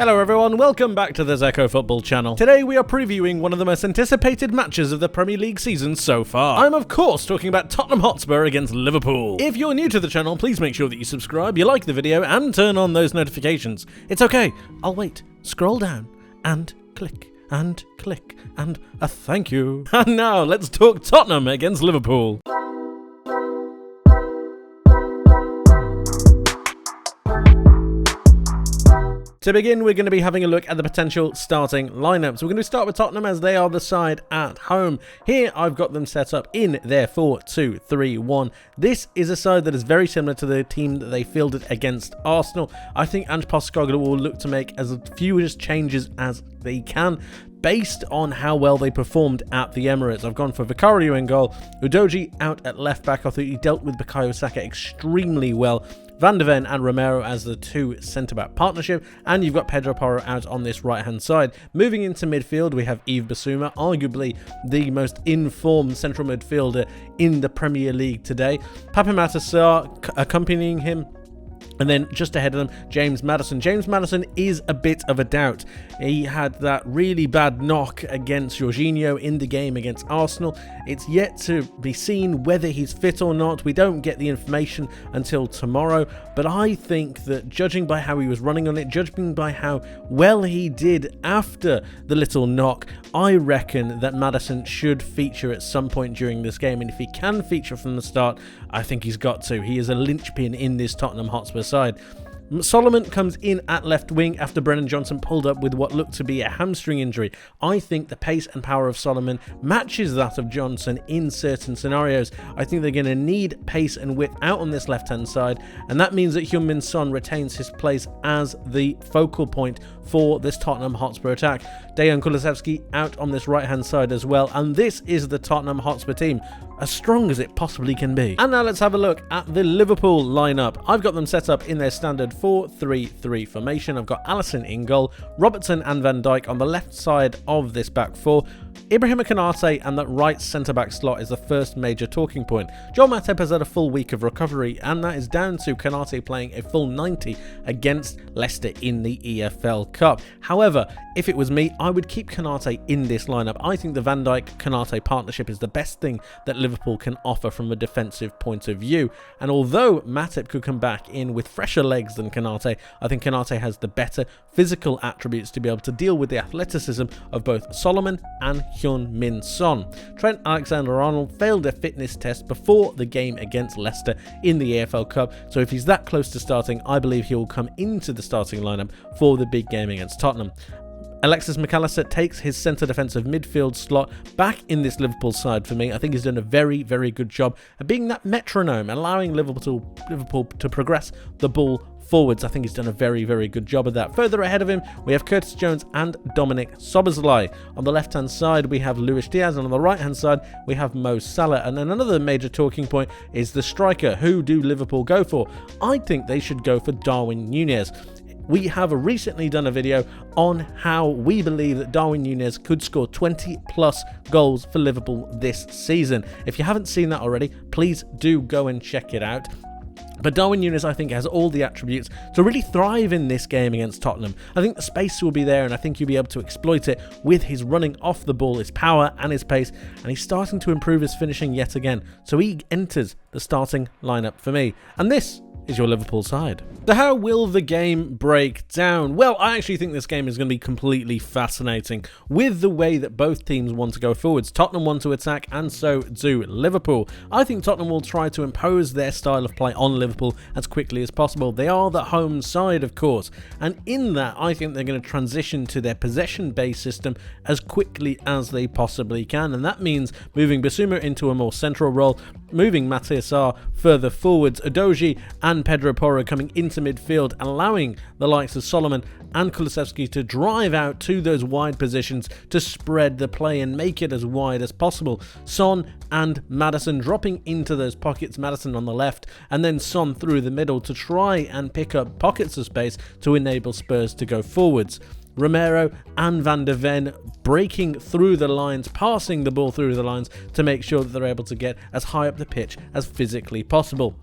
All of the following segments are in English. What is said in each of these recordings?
Hello everyone, welcome back to the Zekko Football channel. Today we are previewing one of the most anticipated matches of the Premier League season so far. I'm of course talking about Tottenham Hotspur against Liverpool. If you're new to the channel, please make sure that you subscribe, you like the video, and turn on those notifications. It's okay, I'll wait. Scroll down, and click, and a thank you. And now let's talk Tottenham against Liverpool. To begin, we're going to be having a look at the potential starting lineups. We're going to start with Tottenham as they are the side at home. Here, I've got them set up in their 4-2-3-1. This is a side that is very similar to the team that they fielded against Arsenal. I think Ange Postecoglou will look to make as few changes as they can, based on how well they performed at the Emirates. I've gone for Vicario in goal, Udogie out at left back. I thought he dealt with Bukayo Saka extremely well. Van de Ven and Romero as the two centre-back partnership, and you've got Pedro Porro out on this right-hand side. Moving into midfield, we have Yves Bissouma, arguably the most informed central midfielder in the Premier League today. Pape Matar Sarr accompanying him. And then just ahead of them, James Maddison. James Maddison is a bit of a doubt. He had that really bad knock against Jorginho in the game against Arsenal. It's yet to be seen whether he's fit or not. We don't get the information until tomorrow. But I think that judging by how he was running on it, judging by how well he did after the little knock, I reckon that Maddison should feature at some point during this game. And if he can feature from the start, I think he's got to. He is a linchpin in this Tottenham Hotspur side. Solomon comes in at left wing after Brennan Johnson pulled up with what looked to be a hamstring injury. I think the pace and power of Solomon matches that of Johnson in certain scenarios. I think they're going to need pace and width out on this left-hand side, and that means that Heung-min Son retains his place as the focal point for this Tottenham Hotspur attack. Dejan Kulusevski out on this right-hand side as well, and this is the Tottenham Hotspur team, as strong as it possibly can be. And now let's have a look at the Liverpool lineup. I've got them set up in their standard 4-3-3 formation. I've got Alisson in goal, Robertson and Van Dijk on the left side of this back four. Ibrahima Konate and that right centre-back slot is the first major talking point. Joel Matip has had a full week of recovery, and that is down to Konate playing a full 90 against Leicester in the EFL Cup. However, if it was me, I would keep Konate in this lineup. I think the Van Dijk-Konate partnership is the best thing that Liverpool can offer from a defensive point of view. And although Matip could come back in with fresher legs than Konate, I think Konate has the better physical attributes to be able to deal with the athleticism of both Solomon and Heung-min Son. Trent Alexander-Arnold failed a fitness test before the game against Leicester in the EFL Cup, so if he's that close to starting, I believe he will come into the starting lineup for the big game against Tottenham. Alexis McAllister takes his centre defensive midfield slot back in this Liverpool side for me. I think he's done a very, very good job of being that metronome, allowing Liverpool to progress the ball forwards. I think he's done a very, very good job of that. Further ahead of him, we have Curtis Jones and Dominic Szoboszlai. On the left-hand side, we have Luis Diaz, and on the right-hand side, we have Mo Salah. And then another major talking point is the striker. Who do Liverpool go for? I think they should go for Darwin Núñez. We have recently done a video on how we believe that Darwin Núñez could score 20 plus goals for Liverpool this season. If you haven't seen that already, please do go and check it out. But Darwin Núñez, I think, has all the attributes to really thrive in this game against Tottenham. I think the space will be there, and I think you'll be able to exploit it with his running off the ball, his power and his pace, and he's starting to improve his finishing yet again. So he enters the starting lineup for me. And this is your Liverpool side. So how will the game break down? Well, I actually think this game is going to be completely fascinating with the way that both teams want to go forwards. Tottenham want to attack, and so do Liverpool. I think Tottenham will try to impose their style of play on Liverpool as quickly as possible. They are the home side, of course, and in that, I think they're going to transition to their possession-based system as quickly as they possibly can, and that means moving Bissouma into a more central role, moving Matar Sarr further forwards, Udogie and Pedro Porro coming into midfield, allowing the likes of Solomon and Kulusevski to drive out to those wide positions to spread the play and make it as wide as possible. Son and Maddison dropping into those pockets, Maddison on the left, and then Son through the middle to try and pick up pockets of space to enable Spurs to go forwards. Romero and Van de Ven breaking through the lines, passing the ball through the lines to make sure that they're able to get as high up the pitch as physically possible.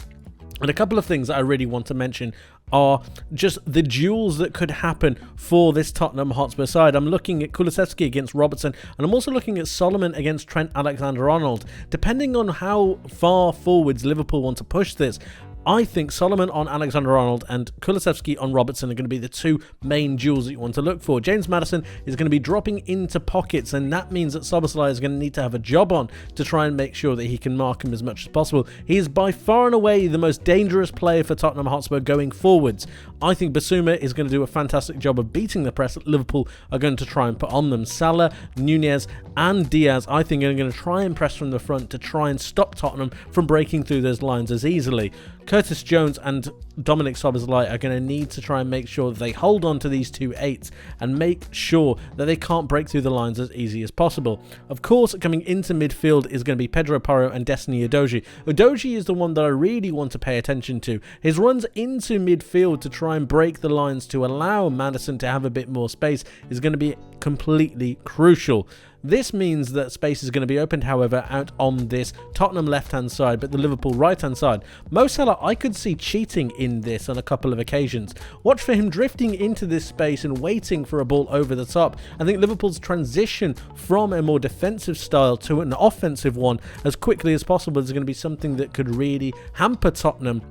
And a couple of things that I really want to mention are just the duels that could happen for this Tottenham Hotspur side. I'm looking at Kulusevski against Robertson, and I'm also looking at Solomon against Trent Alexander-Arnold. Depending on how far forwards Liverpool want to push this, I think Solomon on Alexander-Arnold and Kulusevski on Robertson are going to be the two main duels that you want to look for. James Maddison is going to be dropping into pockets, and that means that Szoboszlai is going to need to have a job on to try and make sure that he can mark him as much as possible. He is by far and away the most dangerous player for Tottenham Hotspur going forwards. I think Basuma is going to do a fantastic job of beating the press that Liverpool are going to try and put on them. Salah, Nunez and Diaz, I think, are going to try and press from the front to try and stop Tottenham from breaking through those lines as easily. Curtis Jones and Dominic Szoboszlai are going to need to try and make sure that they hold on to these 2-8s and make sure that they can't break through the lines as easy as possible. Of course, coming into midfield is going to be Pedro Porro and Destiny Udogie. Udogie is the one that I really want to pay attention to. His runs into midfield to try and break the lines to allow Maddison to have a bit more space is going to be completely crucial. This means that space is going to be opened, however, out on this Tottenham left-hand side, but the Liverpool right-hand side. Mo Salah, I could see cheating in this on a couple of occasions. Watch for him drifting into this space and waiting for a ball over the top. I think Liverpool's transition from a more defensive style to an offensive one as quickly as possible is going to be something that could really hamper Tottenham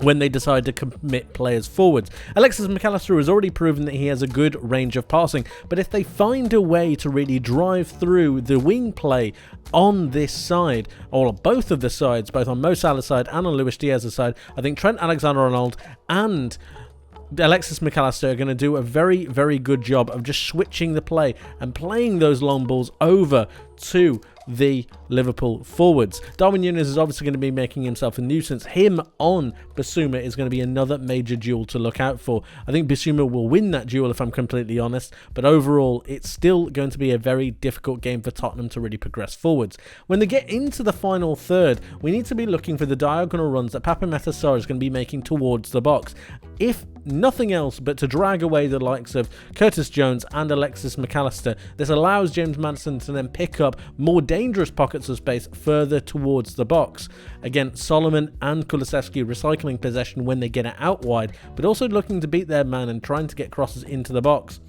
when they decide to commit players forwards. Alexis Mac Allister has already proven that he has a good range of passing, but if they find a way to really drive through the wing play on this side, or both of the sides, both on Mo Salah's side and on Luis Diaz's side, I think Trent Alexander-Arnold and Alexis Mac Allister are going to do a very, very good job of just switching the play and playing those long balls over to the Liverpool forwards. Darwin Núñez is obviously going to be making himself a nuisance. Him on Basuma is going to be another major duel to look out for. I think Basuma will win that duel, if I'm completely honest, but overall it's still going to be a very difficult game for Tottenham to really progress forwards. When they get into the final third, we need to be looking for the diagonal runs that Pape Sarr is going to be making towards the box. If nothing else but to drag away the likes of Curtis Jones and Alexis Mac Allister, this allows James Maddison to then pick up more dangerous pockets of space further towards the box. Again, Solomon and Kulusevski recycling possession when they get it out wide, but also looking to beat their man and trying to get crosses into the box.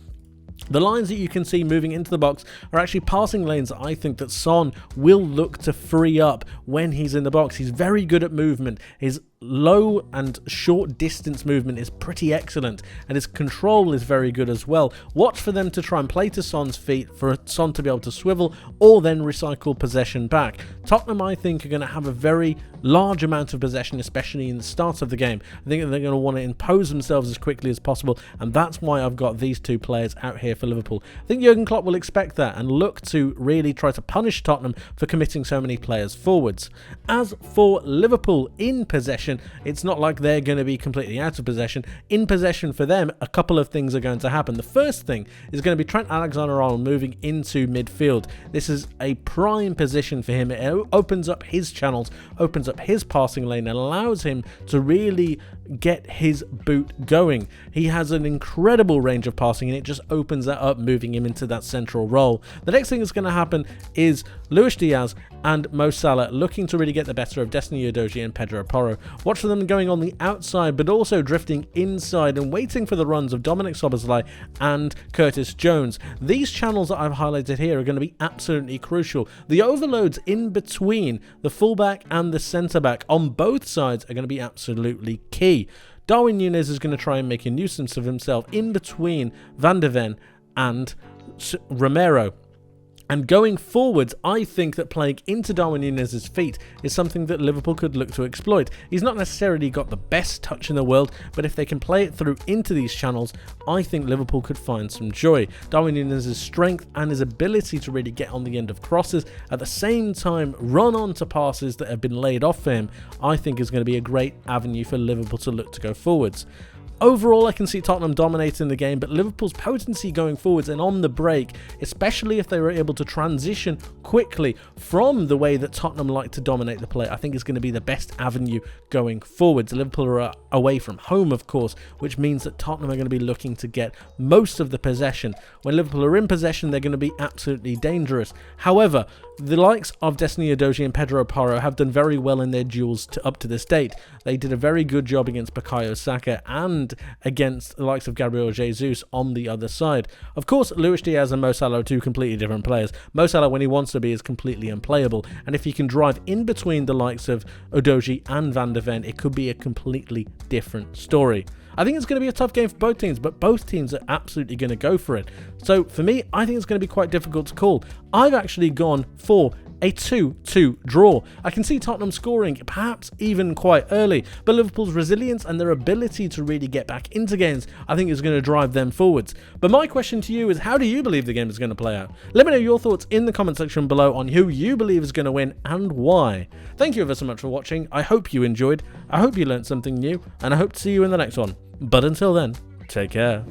The lines that you can see moving into the box are actually passing lanes that I think that Son will look to free up when he's in the box. He's very good at movement. His low and short distance movement is pretty excellent, and his control is very good as well. Watch for them to try and play to Son's feet for Son to be able to swivel or then recycle possession back. Tottenham, I think, are going to have a very large amount of possession, especially in the start of the game. I think they're going to want to impose themselves as quickly as possible, and that's why I've got these two players out here for Liverpool. I think Jurgen Klopp will expect that and look to really try to punish Tottenham for committing so many players forwards. As for Liverpool in possession, it's not like they're going to be completely out of possession. In possession for them, a couple of things are going to happen. The first thing is going to be Trent Alexander-Arnold moving into midfield. This is a prime position for him. It opens up his channels, opens up his passing lane, and allows him to really get his boot going. He has an incredible range of passing, and it just opens that up, moving him into that central role. The next thing that's going to happen is Luis Diaz and Mo Salah looking to really get the better of Destiny Udogie and Pedro Porro. Watch for them going on the outside, but also drifting inside and waiting for the runs of Dominic Szoboszlai and Curtis Jones. These channels that I've highlighted here are going to be absolutely crucial. The overloads in between the fullback and the centre-back on both sides are going to be absolutely key. Darwin Núñez is going to try and make a nuisance of himself in between Van de Ven and Romero. And going forwards, I think that playing into Darwin Núñez's feet is something that Liverpool could look to exploit. He's not necessarily got the best touch in the world, but if they can play it through into these channels, I think Liverpool could find some joy. Darwin Núñez's strength and his ability to really get on the end of crosses, at the same time run on to passes that have been laid off for him, I think is going to be a great avenue for Liverpool to look to go forwards. Overall, I can see Tottenham dominating the game, but Liverpool's potency going forwards and on the break, especially if they were able to transition quickly from the way that Tottenham like to dominate the play, I think is going to be the best avenue going forwards. Liverpool are away from home, of course, which means that Tottenham are going to be looking to get most of the possession. When Liverpool are in possession, they're going to be absolutely dangerous. However, the likes of Destiny Udogie and Pedro Porro have done very well in their duels up to this date. They did a very good job against Bukayo Saka and against the likes of Gabriel Jesus on the other side. Of course, Luis Diaz and Mo Salah are two completely different players. Mo Salah, when he wants to be, is completely unplayable, and if he can drive in between the likes of Udogie and Van de Ven, it could be a completely different story. I think it's going to be a tough game for both teams, but both teams are absolutely going to go for it. So for me, I think it's going to be quite difficult to call. I've actually gone for a 2-2 draw. I can see Tottenham scoring, perhaps even quite early, but Liverpool's resilience and their ability to really get back into games, I think, is going to drive them forwards. But my question to you is, how do you believe the game is going to play out? Let me know your thoughts in the comment section below on who you believe is going to win and why. Thank you ever so much for watching. I hope you enjoyed. I hope you learned something new, and I hope to see you in the next one. But until then, take care.